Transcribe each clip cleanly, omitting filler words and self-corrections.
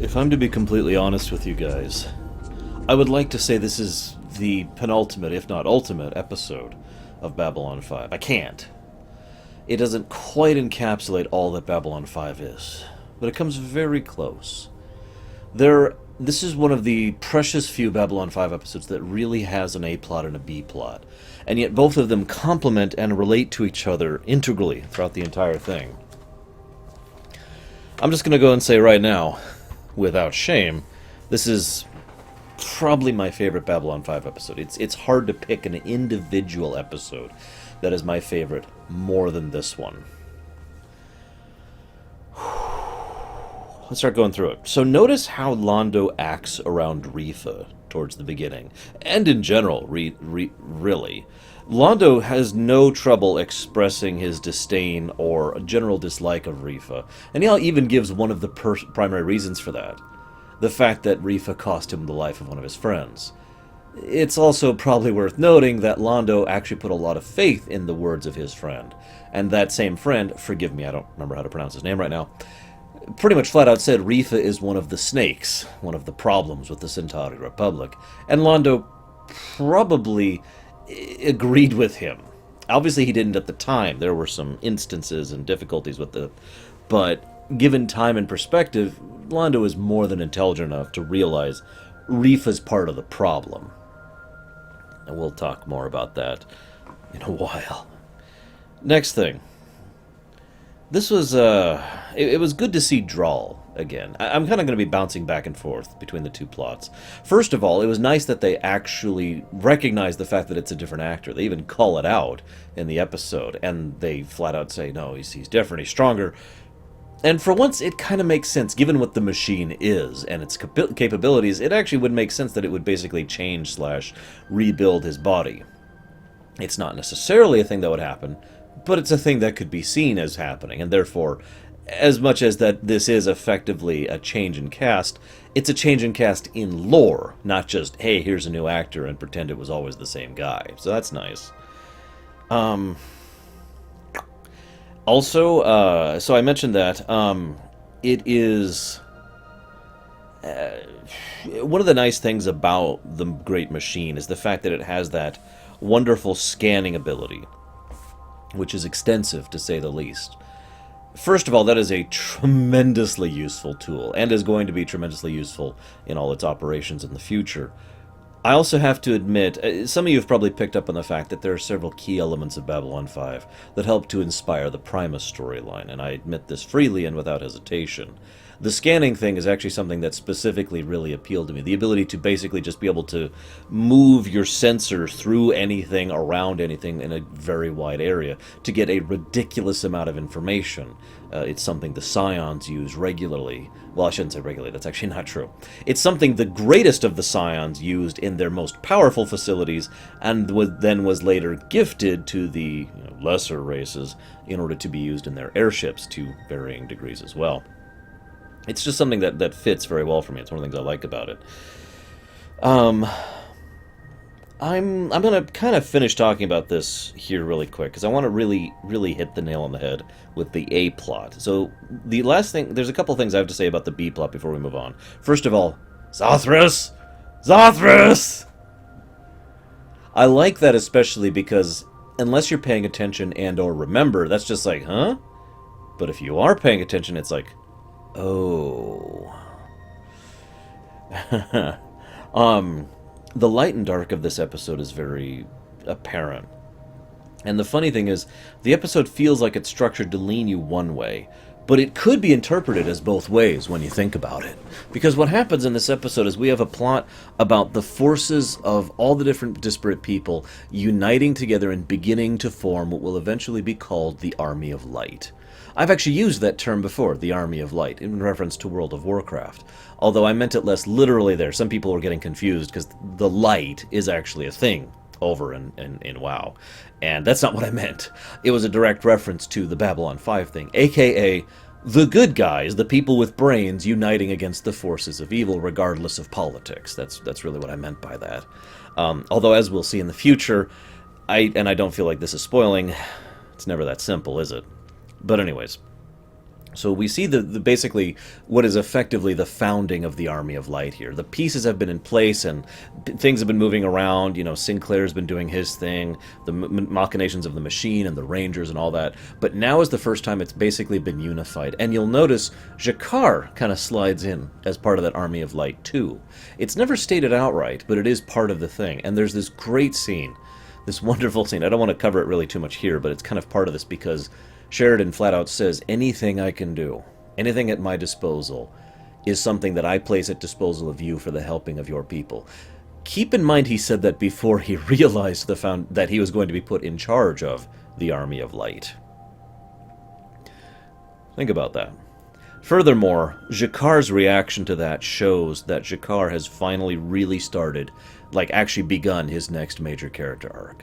If I'm to be completely honest with you guys, I would like to say this is the penultimate, if not ultimate, episode of Babylon 5. I can't. It doesn't quite encapsulate all that Babylon 5 is, but it comes very close. This is one of the precious few Babylon 5 episodes that really has an A plot and a B plot, and yet both of them complement and relate to each other integrally throughout the entire thing. I'm just going to go and say right now, without shame, this is probably my favorite Babylon 5 episode. It's hard to pick an individual episode that is my favorite more than this one. Let's start going through it. So notice how Londo acts around Rifa towards the beginning, and in general, really. Londo has no trouble expressing his disdain or a general dislike of Rifa, and he even gives one of the primary reasons for that. The fact that Rifa cost him the life of one of his friends. It's also probably worth noting that Londo actually put a lot of faith in the words of his friend, and that same friend, forgive me, I don't remember how to pronounce his name right now, pretty much flat out said Rifa is one of the snakes, one of the problems with the Centauri Republic, and Londo probably agreed with him. Obviously he didn't at the time. There were some instances and difficulties with it, but given time and perspective, Londo is more than intelligent enough to realize Rifa's part of the problem. And we'll talk more about that in a while. Next thing. This was, it was good to see Drawl again. I'm kind of going to be bouncing back and forth between the two plots. First of all, it was nice that they actually recognize the fact that it's a different actor. They even call it out in the episode, and they flat out say, no, he's different, he's stronger. And for once, it kind of makes sense, given what the machine is and its capabilities. It actually would make sense that it would basically change / rebuild his body. It's not necessarily a thing that would happen, but it's a thing that could be seen as happening, and therefore, as much as that this is effectively a change in cast, it's a change in cast in lore, not just, hey, here's a new actor and pretend it was always the same guy. So that's nice. Also, so I mentioned that, it is... one of the nice things about the Great Machine is the fact that it has that wonderful scanning ability, which is extensive, to say the least. First of all, that is a tremendously useful tool, and is going to be tremendously useful in all its operations in the future. I also have to admit, some of you have probably picked up on the fact that there are several key elements of Babylon 5 that help to inspire the Primus storyline, and I admit this freely and without hesitation. The scanning thing is actually something that specifically really appealed to me. The ability to basically just be able to move your sensor through anything, around anything in a very wide area to get a ridiculous amount of information. It's something the Scions use regularly. Well, I shouldn't say regularly, that's actually not true. It's something the greatest of the Scions used in their most powerful facilities, and then was later gifted to the lesser races in order to be used in their airships to varying degrees as well. It's just something that fits very well for me. It's one of the things I like about it. I'm going to kind of finish talking about this here really quick, because I want to really hit the nail on the head with the A plot. So, the last thing... There's a couple things I have to say about the B plot before we move on. First of all, Zothras! Zothras! I like that especially because, unless you're paying attention and or remember, that's just like, huh? But if you are paying attention, it's like... Oh. The light and dark of this episode is very apparent. And the funny thing is, the episode feels like it's structured to lean you one way, but it could be interpreted as both ways when you think about it. Because what happens in this episode is we have a plot about the forces of all the different disparate people uniting together and beginning to form what will eventually be called the Army of Light. I've actually used that term before, the Army of Light, in reference to World of Warcraft. Although I meant it less literally there. Some people were getting confused because the light is actually a thing over in WoW. And that's not what I meant. It was a direct reference to the Babylon 5 thing, aka the good guys, the people with brains uniting against the forces of evil regardless of politics. That's really what I meant by that. Although, as we'll see in the future, I don't feel like this is spoiling, it's never that simple, is it? But anyways, So we see basically what is effectively the founding of the Army of Light here. The pieces have been in place and things have been moving around. You know, Sinclair's been doing his thing, the machinations of the machine and the Rangers and all that. But now is the first time it's basically been unified. And you'll notice Jakar kind of slides in as part of that Army of Light too. It's never stated outright, but it is part of the thing. And there's this great scene, this wonderful scene. I don't want to cover it really too much here, but it's kind of part of this because Sheridan flat out says, anything I can do, anything at my disposal, is something that I place at disposal of you for the helping of your people. Keep in mind he said that before he realized that he was going to be put in charge of the Army of Light. Think about that. Furthermore, Jakar's reaction to that shows that Jakar has finally really started, like actually begun his next major character arc.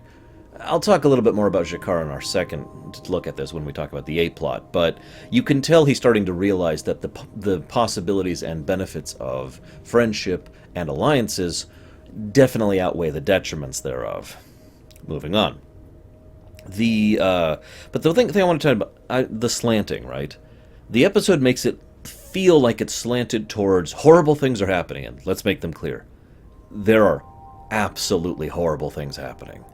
I'll talk a little bit more about Jakar in our second look at this when we talk about the A-plot, but you can tell he's starting to realize that the possibilities and benefits of friendship and alliances definitely outweigh the detriments thereof. Moving on. But the thing I want to talk about, the slanting, right? The episode makes it feel like it's slanted towards horrible things are happening, and let's make them clear. There are absolutely horrible things happening.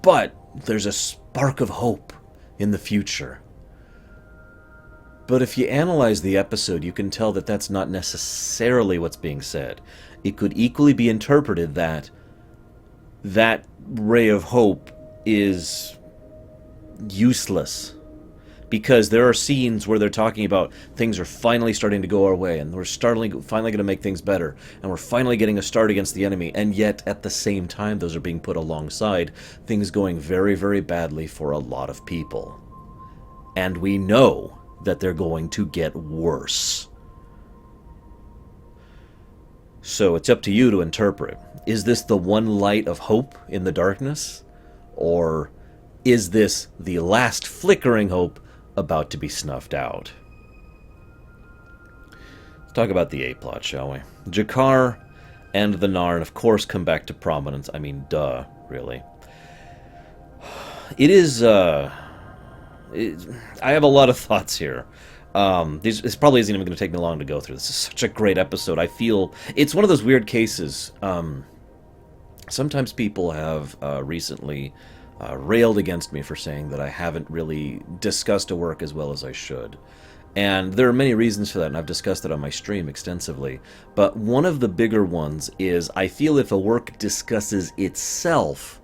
But there's a spark of hope in the future. But if you analyze the episode, you can tell that that's not necessarily what's being said. It could equally be interpreted that that ray of hope is useless. Because there are scenes where they're talking about things are finally starting to go our way, and we're finally going to make things better, and we're finally getting a start against the enemy, and yet at the same time those are being put alongside things going very, very badly for a lot of people. And we know that they're going to get worse. So it's up to you to interpret. Is this the one light of hope in the darkness? Or is this the last flickering hope about to be snuffed out? Let's talk about the A-plot, shall we? Jakar and the Narn, of course, come back to prominence. I mean, duh, really. It is, I have a lot of thoughts here. This probably isn't even going to take me long to go through. This is such a great episode. I feel it's one of those weird cases. Sometimes people have recently railed against me for saying that I haven't really discussed a work as well as I should. And there are many reasons for that, and I've discussed it on my stream extensively. But one of the bigger ones is I feel if a work discusses itself,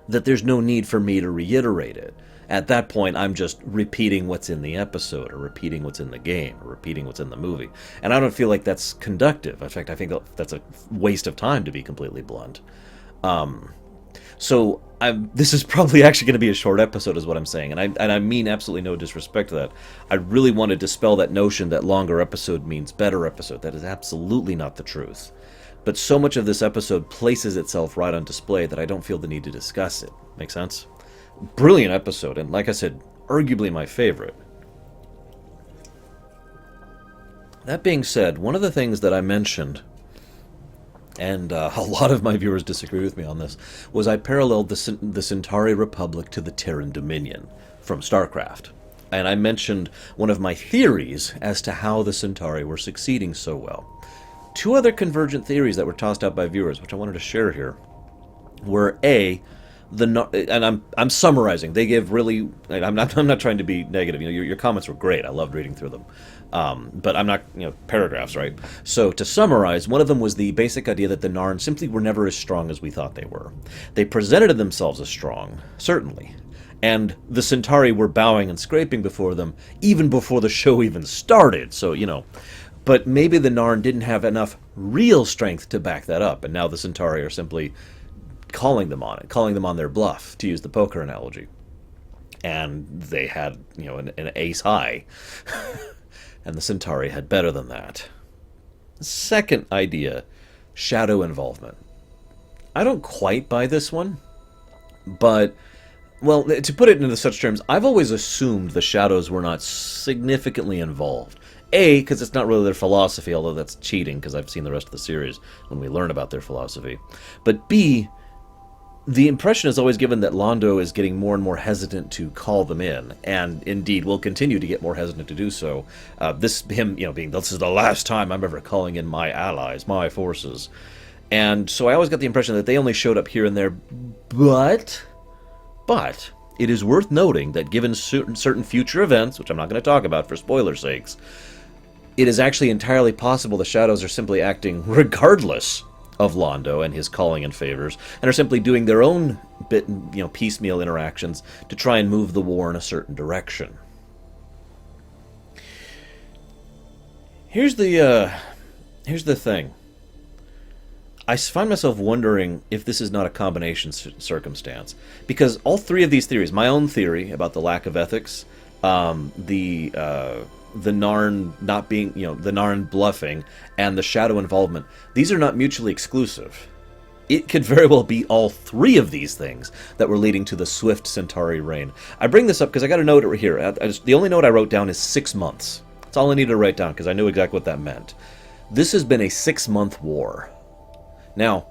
that there's no need for me to reiterate it. At that point, I'm just repeating what's in the episode, or repeating what's in the game, or repeating what's in the movie. And I don't feel like that's conductive. In fact, I think that's a waste of time, to be completely blunt. So this is probably actually going to be a short episode is what I'm saying, and I mean absolutely no disrespect to that. I really want to dispel that notion that longer episode means better episode. That is absolutely not the truth. But so much of this episode places itself right on display that I don't feel the need to discuss it. Make sense? Brilliant episode, and like I said, arguably my favorite. That being said, one of the things that I mentioned, and a lot of my viewers disagree with me on this, was I paralleled the Centauri Republic to the Terran Dominion from StarCraft. And I mentioned one of my theories as to how the Centauri were succeeding so well. Two other convergent theories that were tossed out by viewers, which I wanted to share here, were A, and I'm summarizing. They give really. I'm not trying to be negative. You know, your comments were great. I loved reading through them. But I'm not, paragraphs, right? So to summarize, one of them was the basic idea that the Narn simply were never as strong as we thought they were. They presented themselves as strong, certainly, and the Centauri were bowing and scraping before them even before the show even started. So but maybe the Narn didn't have enough real strength to back that up, and now the Centauri are simply calling them on their bluff, to use the poker analogy. And they had, an ace high. And the Centauri had better than that. Second idea, shadow involvement. I don't quite buy this one, but, well, to put it into such terms, I've always assumed the shadows were not significantly involved. A, because it's not really their philosophy, although that's cheating, because I've seen the rest of the series when we learn about their philosophy. But B, the impression is always given that Londo is getting more and more hesitant to call them in, and indeed will continue to get more hesitant to do so. Being, this is the last time I'm ever calling in my allies, my forces. And so I always got the impression that they only showed up here and there, but it is worth noting that given certain future events, which I'm not going to talk about for spoiler's sakes, it is actually entirely possible the Shadows are simply acting regardless of Londo and his calling in favors, and are simply doing their own piecemeal interactions to try and move the war in a certain direction. Here's the thing. I find myself wondering if this is not a combination circumstance, because all three of these theories, my own theory about the lack of ethics, the Narn not being, the Narn bluffing, and the Shadow involvement, these are not mutually exclusive. It could very well be all three of these things that were leading to the swift Centauri reign. I bring this up because I got a note right here. The only note I wrote down is 6 months. That's all I needed to write down because I knew exactly what that meant. This has been a 6-month war. Now,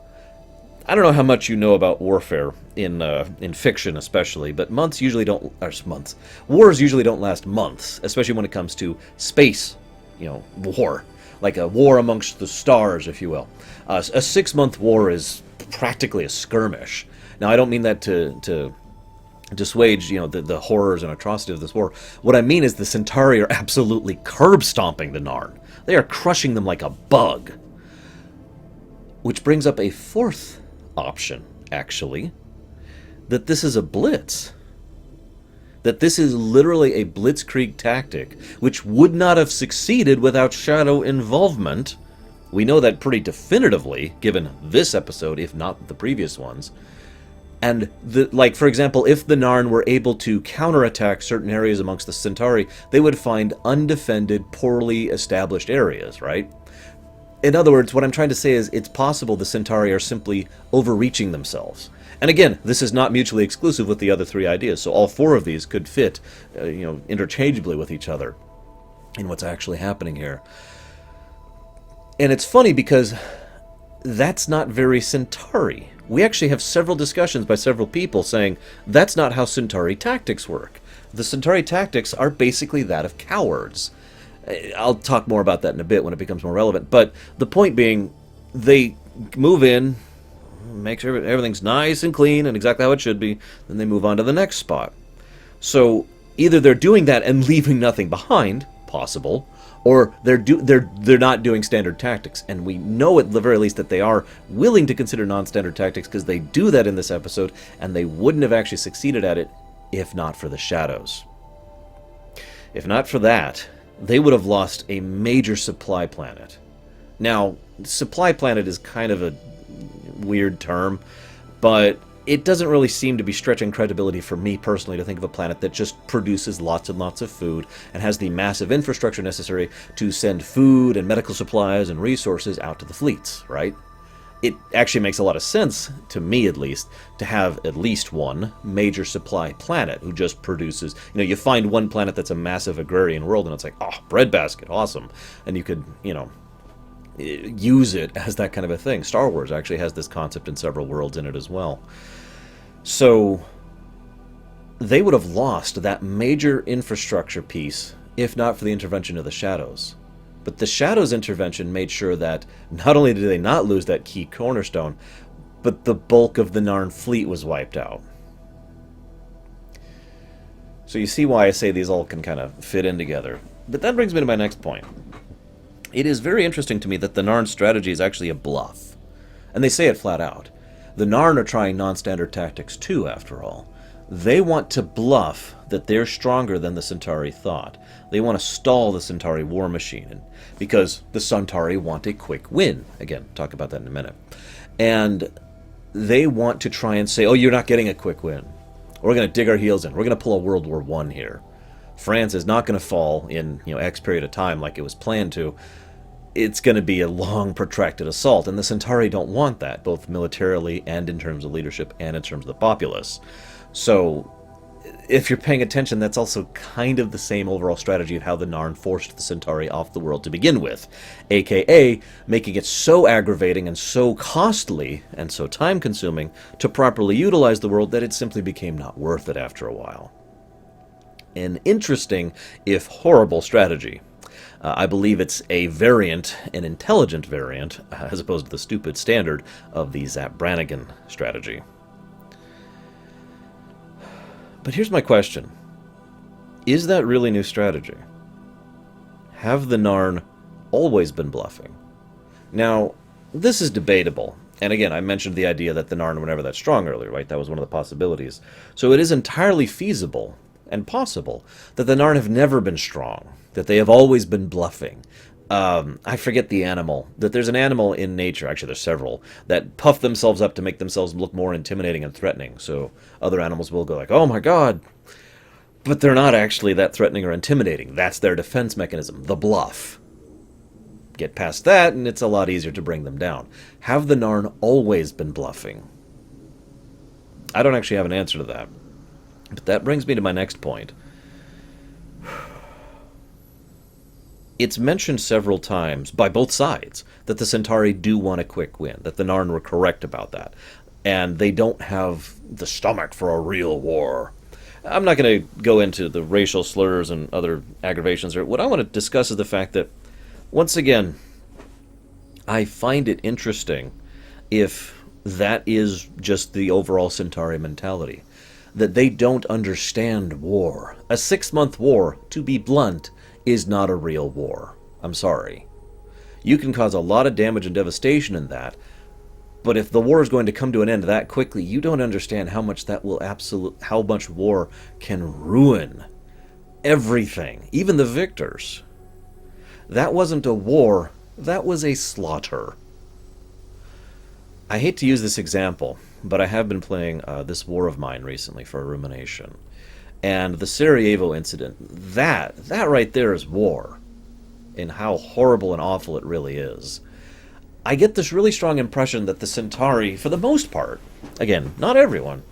I don't know how much you know about warfare in fiction, especially, but wars usually don't last months, especially when it comes to space, war, like a war amongst the stars, if you will. A 6-month war is practically a skirmish. Now, I don't mean that to dissuade, the horrors and atrocity of this war. What I mean is the Centauri are absolutely curb stomping the Narn. They are crushing them like a bug. Which brings up a fourth option, actually, that this is a blitz. That this is literally a blitzkrieg tactic, which would not have succeeded without Shadow involvement. We know that pretty definitively, given this episode, if not the previous ones. And, for example, if the Narn were able to counterattack certain areas amongst the Centauri, they would find undefended, poorly established areas, right? In other words, what I'm trying to say is it's possible the Centauri are simply overreaching themselves. And again, this is not mutually exclusive with the other three ideas, so all four of these could fit, interchangeably with each other in what's actually happening here. And it's funny because that's not very Centauri. We actually have several discussions by several people saying that's not how Centauri tactics work. The Centauri tactics are basically that of cowards. I'll talk more about that in a bit when it becomes more relevant. But the point being, they move in, make sure everything's nice and clean and exactly how it should be, then they move on to the next spot. So either they're doing that and leaving nothing behind, possible, or they're not doing standard tactics. And we know at the very least that they are willing to consider non-standard tactics because they do that in this episode, and they wouldn't have actually succeeded at it if not for the Shadows. If not for that, they would have lost a major supply planet. Now, supply planet is kind of a weird term, but it doesn't really seem to be stretching credibility for me personally to think of a planet that just produces lots and lots of food and has the massive infrastructure necessary to send food and medical supplies and resources out to the fleets, right? It actually makes a lot of sense, to me at least, to have at least one major supply planet who just produces, you find one planet that's a massive agrarian world and it's like, oh, breadbasket, awesome. And you could, use it as that kind of a thing. Star Wars actually has this concept and several worlds in it as well. So they would have lost that major infrastructure piece if not for the intervention of the Shadows. But the Shadows' intervention made sure that not only did they not lose that key cornerstone, but the bulk of the Narn fleet was wiped out. So you see why I say these all can kind of fit in together. But that brings me to my next point. It is very interesting to me that the Narn strategy is actually a bluff. And they say it flat out. The Narn are trying non-standard tactics too, after all. They want to bluff that they're stronger than the Centauri thought. They want to stall the Centauri war machine, because the Centauri want a quick win. Again, talk about that in a minute. And they want to try and say, oh, you're not getting a quick win. We're going to dig our heels in. We're going to pull a World War I here. France is not going to fall in X period of time like it was planned to. It's going to be a long, protracted assault, and the Centauri don't want that, both militarily and in terms of leadership and in terms of the populace. So if you're paying attention, that's also kind of the same overall strategy of how the Narn forced the Centauri off the world to begin with, aka making it so aggravating and so costly and so time-consuming to properly utilize the world that it simply became not worth it after a while. An interesting, if horrible, strategy. I believe it's a variant, an intelligent variant, as opposed to the stupid standard of the Zap Brannigan strategy. But here's my question. Is that really new strategy? Have the Narn always been bluffing? Now, this is debatable. And again, I mentioned the idea that the Narn were never that strong earlier, right? That was one of the possibilities. So it is entirely feasible and possible that the Narn have never been strong, that they have always been bluffing. I forget the animal. That there's an animal in nature, actually there's several, that puff themselves up to make themselves look more intimidating and threatening. So other animals will go like, oh my god. But they're not actually that threatening or intimidating. That's their defense mechanism, the bluff. Get past that and it's a lot easier to bring them down. Have the Narn always been bluffing? I don't actually have an answer to that. But that brings me to my next point. It's mentioned several times by both sides that the Centauri do want a quick win, that the Narn were correct about that, and they don't have the stomach for a real war. I'm not going to go into the racial slurs and other aggravations. What I want to discuss is the fact that, once again, I find it interesting if that is just the overall Centauri mentality, that they don't understand war. A 6-month war, to be blunt, is not a real war. I'm sorry. You can cause a lot of damage and devastation in that, but if the war is going to come to an end that quickly, you don't understand how much that will how much war can ruin everything, even the victors. That wasn't a war, that was a slaughter. I hate to use this example, but I have been playing this War of Mine recently for a Rumination. And the Sarajevo incident, that right there is war, and how horrible and awful it really is. I get this really strong impression that the Centauri, for the most part, again, not everyone,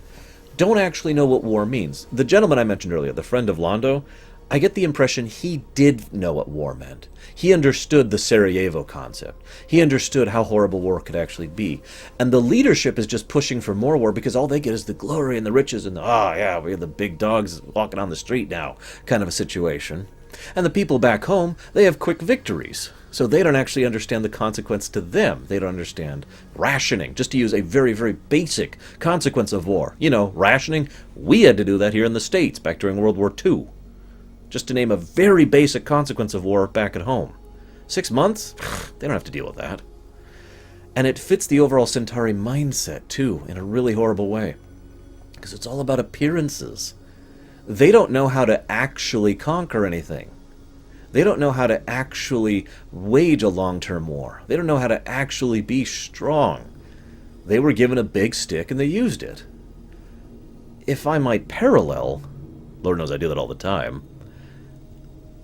don't actually know what war means. The gentleman I mentioned earlier, the friend of Londo, I get the impression he did know what war meant. He understood the Sarajevo concept. He understood how horrible war could actually be. And the leadership is just pushing for more war because all they get is the glory and the riches and the, yeah, we're the big dogs walking on the street now kind of a situation. And the people back home, they have quick victories. So they don't actually understand the consequence to them. They don't understand rationing. Just to use a very, very basic consequence of war. You know, rationing, we had to do that here in the States back during World War II. Just to name a very basic consequence of war back at home. 6 months? They don't have to deal with that. And it fits the overall Centauri mindset, too, in a really horrible way. Because it's all about appearances. They don't know how to actually conquer anything. They don't know how to actually wage a long-term war. They don't know how to actually be strong. They were given a big stick and they used it. If I might parallel, Lord knows I do that all the time,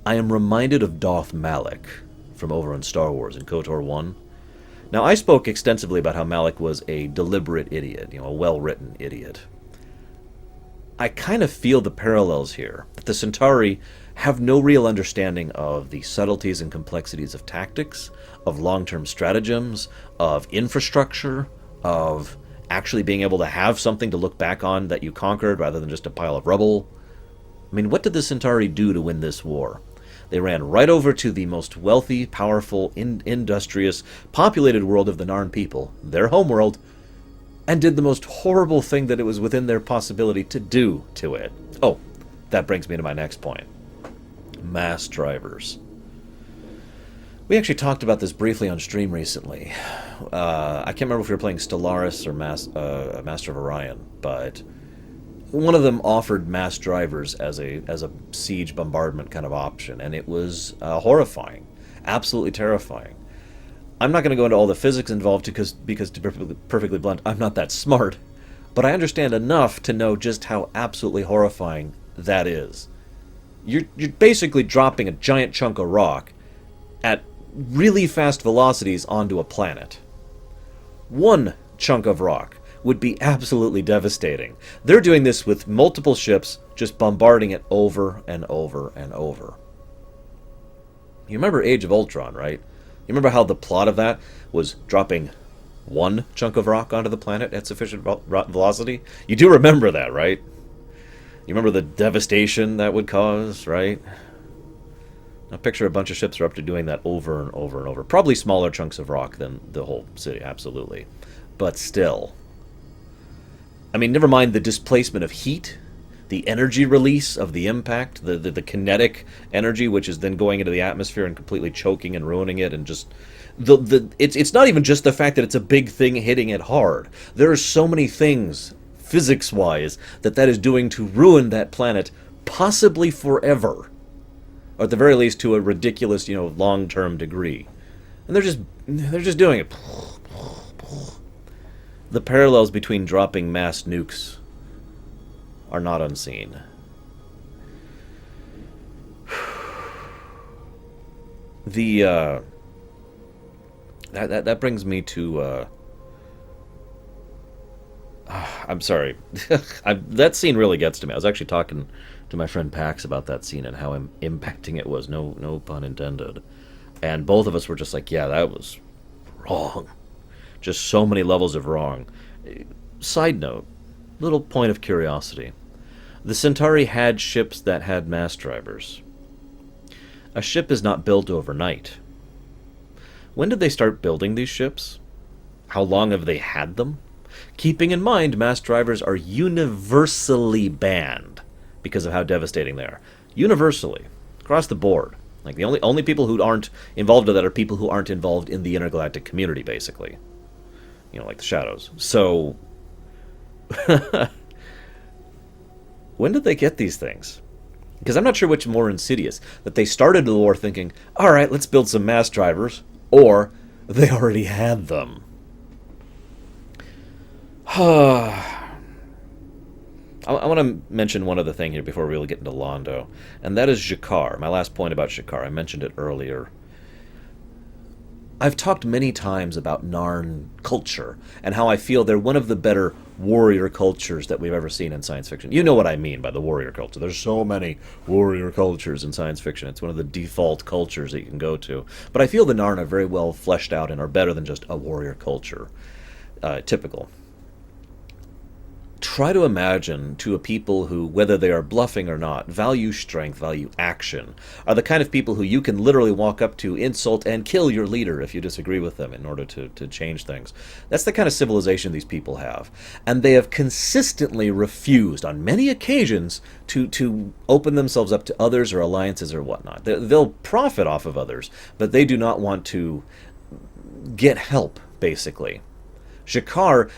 I am reminded of Darth Malak from over in Star Wars in KOTOR 1. Now, I spoke extensively about how Malak was a deliberate idiot, a well-written idiot. I kind of feel the parallels here, that the Centauri have no real understanding of the subtleties and complexities of tactics, of long-term stratagems, of infrastructure, of actually being able to have something to look back on that you conquered rather than just a pile of rubble. I mean, what did the Centauri do to win this war? They ran right over to the most wealthy, powerful, industrious, populated world of the Narn people, their homeworld, and did the most horrible thing that it was within their possibility to do to it. Oh, that brings me to my next point. Mass drivers. We actually talked about this briefly on stream recently. I can't remember if we were playing Stellaris or Master of Orion, but one of them offered mass drivers as a siege bombardment kind of option, and it was horrifying, absolutely terrifying. I'm not going to go into all the physics involved because to be perfectly blunt, I'm not that smart, but I understand enough to know just how absolutely horrifying that is. You're basically dropping a giant chunk of rock at really fast velocities onto a planet. One chunk of rock would be absolutely devastating. They're doing this with multiple ships, just bombarding it over and over and over. You remember Age of Ultron, right? You remember how the plot of that was dropping one chunk of rock onto the planet at sufficient velocity? You do remember that, right? You remember the devastation that would cause, right? Now picture a bunch of ships are up to doing that over and over and over. Probably smaller chunks of rock than the whole city, absolutely. But still. I mean, never mind the displacement of heat, the energy release of the impact, the kinetic energy, which is then going into the atmosphere and completely choking and ruining it, and just... It's not even just the fact that it's a big thing hitting it hard. There are so many things, physics-wise, that is doing to ruin that planet, possibly forever. Or at the very least to a ridiculous, long-term degree. And they're just doing it. The parallels between dropping mass nukes are not unseen. The that brings me to I'm sorry. That scene really gets to me. I was actually talking to my friend Pax about that scene and how impacting it was. No pun intended. And both of us were just like, yeah, that was wrong. Just so many levels of wrong. Side note, little point of curiosity. The Centauri had ships that had mass drivers. A ship is not built overnight. When did they start building these ships? How long have they had them? Keeping in mind, mass drivers are universally banned because of how devastating they are. Universally. Across the board. Like, the only people who aren't involved in that are people who aren't involved in the intergalactic community, basically. Like the Shadows. So, when did they get these things? Because I'm not sure which is more insidious. That they started the war thinking, alright, let's build some mass drivers. Or, they already had them. I want to mention one other thing here before we really get into Londo. And that is G'Kar. My last point about G'Kar. I mentioned it earlier. I've talked many times about Narn culture and how I feel they're one of the better warrior cultures that we've ever seen in science fiction. You know what I mean by the warrior culture. There's so many warrior cultures in science fiction. It's one of the default cultures that you can go to. But I feel the Narn are very well fleshed out and are better than just a warrior culture. Typical. Try to imagine to a people who, whether they are bluffing or not, value strength, value action, are the kind of people who you can literally walk up to, insult, and kill your leader if you disagree with them in order to change things. That's the kind of civilization these people have. And they have consistently refused, on many occasions, to open themselves up to others or alliances or whatnot. They'll profit off of others, but they do not want to get help, basically. G'Kar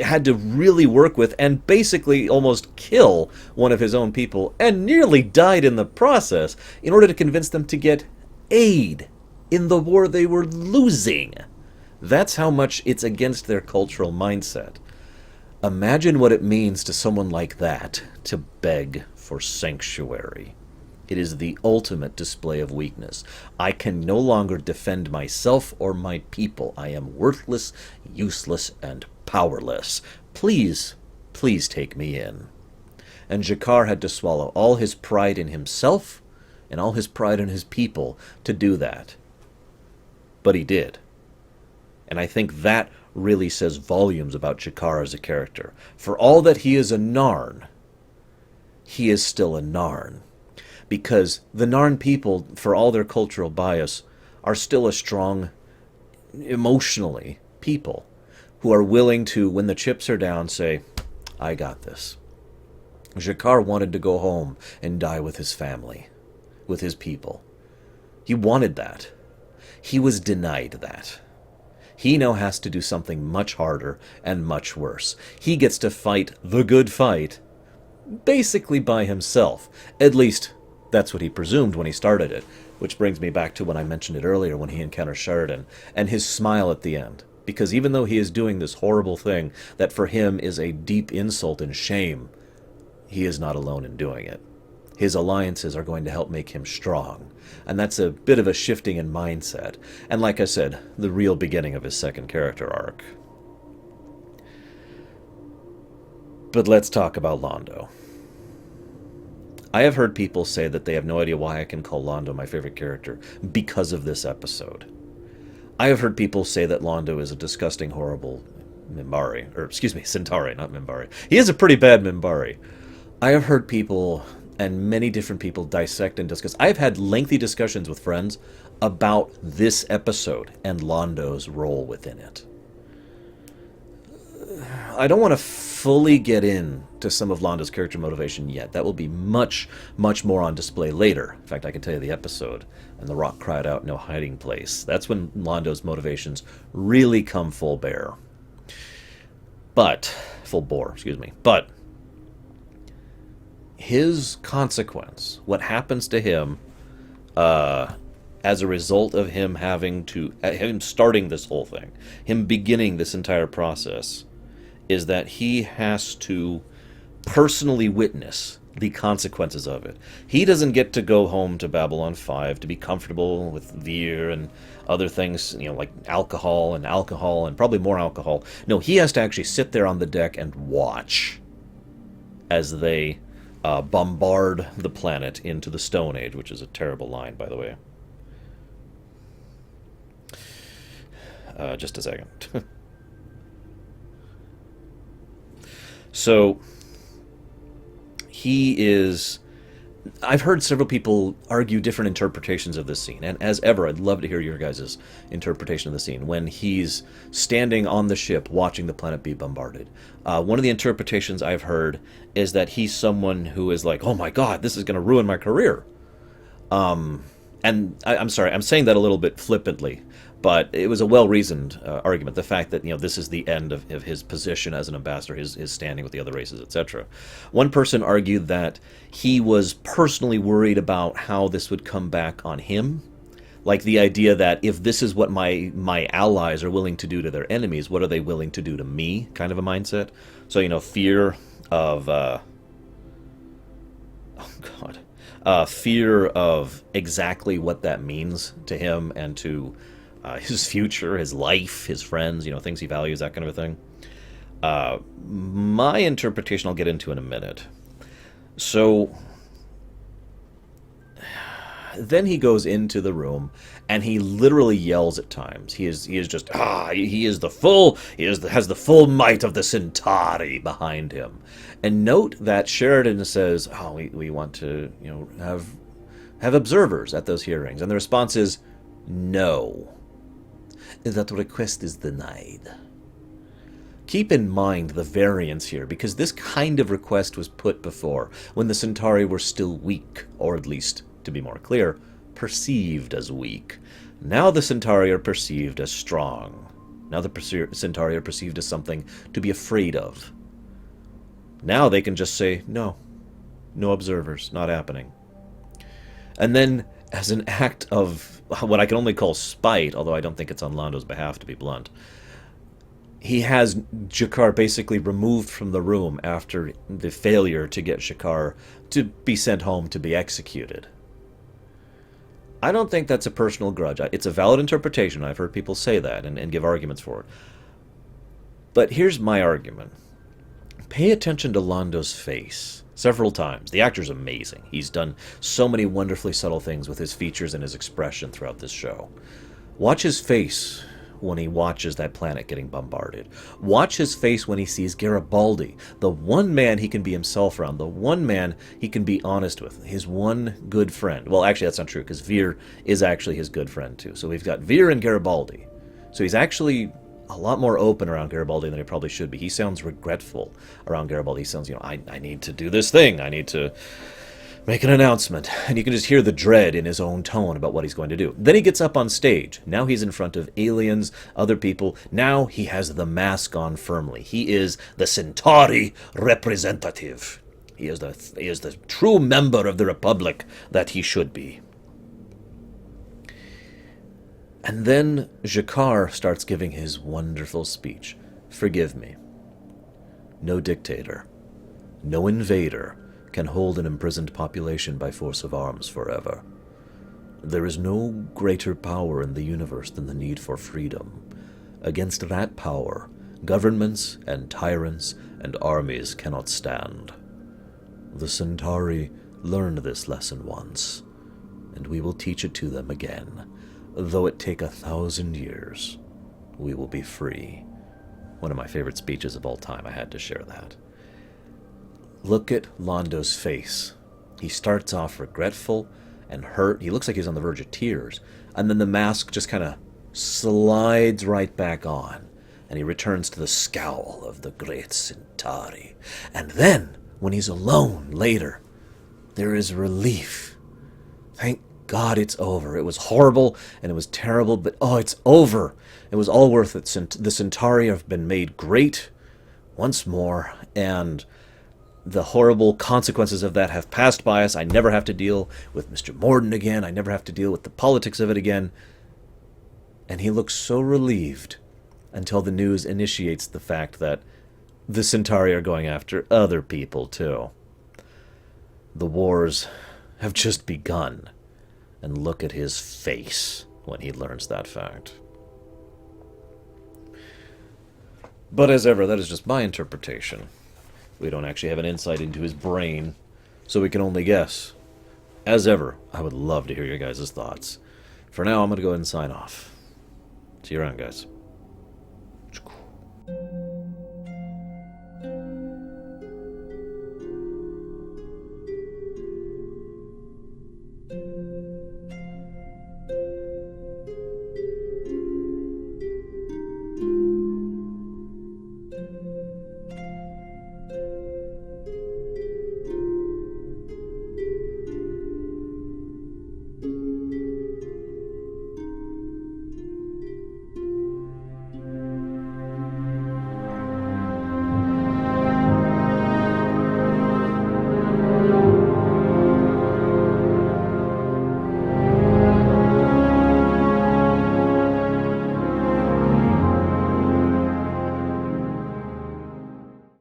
had to really work with and basically almost kill one of his own people and nearly died in the process in order to convince them to get aid in the war they were losing. That's how much it's against their cultural mindset. Imagine what it means to someone like that to beg for sanctuary. It is the ultimate display of weakness. I can no longer defend myself or my people. I am worthless, useless, and powerless. Please take me in. And G'Kar had to swallow all his pride in himself and all his pride in his people to do that. But he did. And I think that really says volumes about G'Kar as a character. For all that he is a Narn, he is still a Narn. Because the Narn people, for all their cultural bias, are still a strong, emotionally, people who are willing to, when the chips are down, say, I got this. G'Kar wanted to go home and die with his family, with his people. He wanted that. He was denied that. He now has to do something much harder and much worse. He gets to fight the good fight, basically by himself. At least, that's what he presumed when he started it, which brings me back to when I mentioned it earlier when he encounters Sheridan, and his smile at the end. Because even though he is doing this horrible thing that for him is a deep insult and shame, he is not alone in doing it. His alliances are going to help make him strong. And that's a bit of a shifting in mindset. And like I said, the real beginning of his second character arc. But let's talk about Londo. I have heard people say that they have no idea why I can call Londo my favorite character because of this episode. I have heard people say that Londo is a disgusting, horrible Minbari. Or, excuse me, Centauri, not Minbari. He is a pretty bad Minbari. I have heard people, and many different people, dissect and discuss. I've had lengthy discussions with friends about this episode and Londo's role within it. I don't want to fully get into some of Londo's character motivation yet. That will be much, much more on display later. In fact, I can tell you the episode, and the rock cried out, no hiding place. That's when Londo's motivations really come full bore. But his consequence, what happens to him as a result of him him starting this whole thing, him beginning this entire process, is that he has to personally witness the consequences of it. He doesn't get to go home to Babylon 5 to be comfortable with Veer and other things, like alcohol and probably more alcohol. No, he has to actually sit there on the deck and watch as they bombard the planet into the Stone Age, which is a terrible line, by the way. Just a second. So, I've heard several people argue different interpretations of this scene, and as ever, I'd love to hear your guys' interpretation of the scene, when he's standing on the ship watching the planet be bombarded. One of the interpretations I've heard is that he's someone who is like, oh my god, this is going to ruin my career. And I'm sorry, I'm saying that a little bit flippantly, but it was a well-reasoned argument. The fact that this is the end of his position as an ambassador, his standing with the other races, etc. One person argued that he was personally worried about how this would come back on him, like the idea that if this is what my allies are willing to do to their enemies, what are they willing to do to me? Kind of a mindset. So fear of fear of exactly what that means to him and to his future, his life, his friends, things he values, that kind of a thing. My interpretation I'll get into in a minute. So then he goes into the room and he literally yells at times. He has the full might of the Centauri behind him. And note that Sheridan says, we want to have observers at those hearings, and the response is no. That request is denied. Keep in mind the variance here, because this kind of request was put before, when the Centauri were still weak, or at least, to be more clear, perceived as weak. Now the Centauri are perceived as strong. Now the Centauri are perceived as something to be afraid of. Now they can just say, no observers, not happening. And then, as an act of what I can only call spite, although I don't think it's on Londo's behalf, to be blunt, he has G'Kar basically removed from the room after the failure to get G'Kar to be sent home to be executed. I don't think that's a personal grudge. It's a valid interpretation. I've heard people say that and give arguments for it. But here's my argument. Pay attention to Londo's face several times. The actor's amazing. He's done so many wonderfully subtle things with his features and his expression throughout this show. Watch his face when he watches that planet getting bombarded. Watch his face when he sees Garibaldi, the one man he can be himself around, the one man he can be honest with, his one good friend. Well, actually, that's not true, because Veer is actually his good friend, too. So we've got Veer and Garibaldi. So he's actually a lot more open around Garibaldi than he probably should be. He sounds regretful around Garibaldi. He sounds, I need to do this thing. I need to make an announcement. And you can just hear the dread in his own tone about what he's going to do. Then he gets up on stage. Now he's in front of aliens, other people. Now he has the mask on firmly. He is the Centauri representative. He is the true member of the Republic that he should be. And then G'Kar starts giving his wonderful speech. Forgive me. No dictator, no invader can hold an imprisoned population by force of arms forever. There is no greater power in the universe than the need for freedom. Against that power, Governments and tyrants and armies cannot stand. The Centauri learned this lesson once, and we will teach it to them again. Though it take 1,000 years, we will be free. One of my favorite speeches of all time. I had to share that. Look at Londo's face. He starts off regretful and hurt. He looks like he's on the verge of tears. And then the mask just kind of slides right back on. And he returns to the scowl of the great Centauri. And then, when he's alone later, there is relief. Thank God it's over. It was horrible and it was terrible, but oh, it's over. It was all worth it. The Centauri have been made great once more, and the horrible consequences of that have passed by us. I never have to deal with Mr. Morden again. I never have to deal with the politics of it again. And he looks so relieved until the news initiates the fact that the Centauri are going after other people, too. The wars have just begun. And look at his face when he learns that fact. But as ever, that is just my interpretation. We don't actually have an insight into his brain, so we can only guess. As ever, I would love to hear your guys' thoughts. For now, I'm going to go ahead and sign off. See you around, guys.